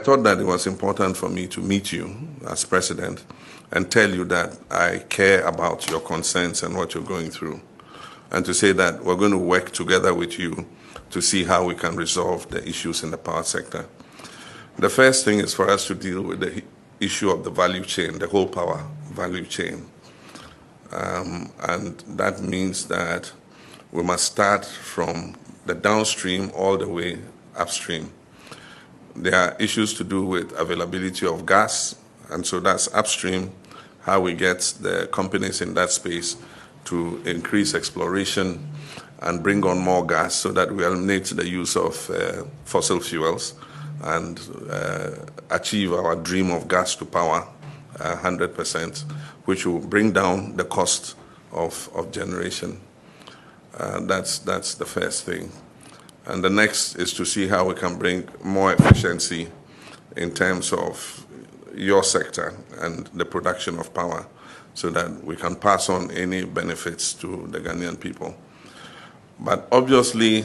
thought that it was important for me to meet you as president and tell you that I care about your concerns and what you're going through, and to say that we're going to work together with you to see how we can resolve the issues in the power sector. The first thing is for us to deal with the issue of the value chain, the whole power value chain. And that means that we must start from the downstream all the way upstream. There are issues to do with availability of gas, and so that's upstream, how we get the companies in that space to increase exploration and bring on more gas so that we eliminate the use of fossil fuels and achieve our dream of gas to power 100%, which will bring down the cost of generation. That's the first thing. And the next is to see how we can bring more efficiency in terms of your sector and the production of power so that we can pass on any benefits to the Ghanaian people. But obviously,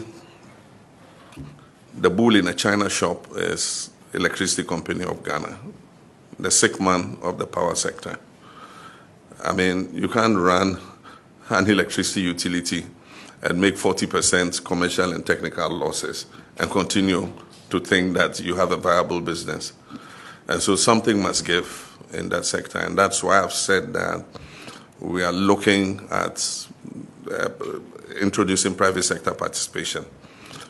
the bull in a china shop is Electricity Company of Ghana, the sick man of the power sector. I mean, you can't run an electricity utility and make 40% commercial and technical losses and continue to think that you have a viable business. And so something must give in that sector. And that's why I've said that we are looking at introducing private sector participation.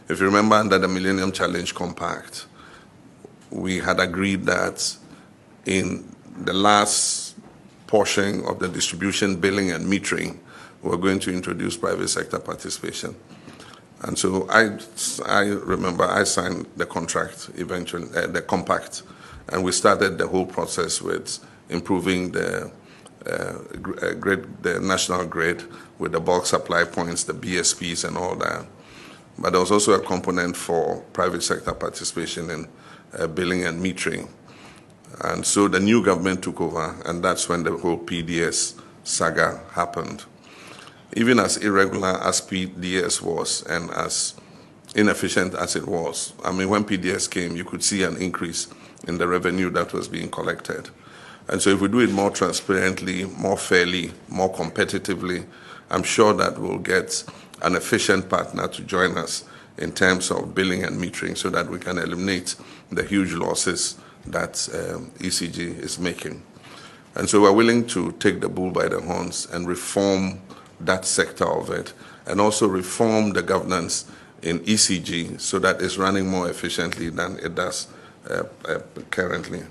If you remember, under the Millennium Challenge Compact, we had agreed that in the last portion of the distribution, billing, and metering, we're going to introduce private sector participation. And so I remember I signed the contract eventually, the compact, and we started the whole process with improving the national grid with the bulk supply points, the BSPs, and all that. But there was also a component for private sector participation in billing and metering. And so the new government took over, and that's when the whole PDS saga happened. Even as irregular as PDS was and as inefficient as it was, I mean, when PDS came, you could see an increase in the revenue that was being collected. And so if we do it more transparently, more fairly, more competitively, I'm sure that we'll get an efficient partner to join us in terms of billing and metering so that we can eliminate the huge losses that ECG is making. And so we're willing to take the bull by the horns and reform that sector of it, and also reform the governance in ECG so that it's running more efficiently than it does currently.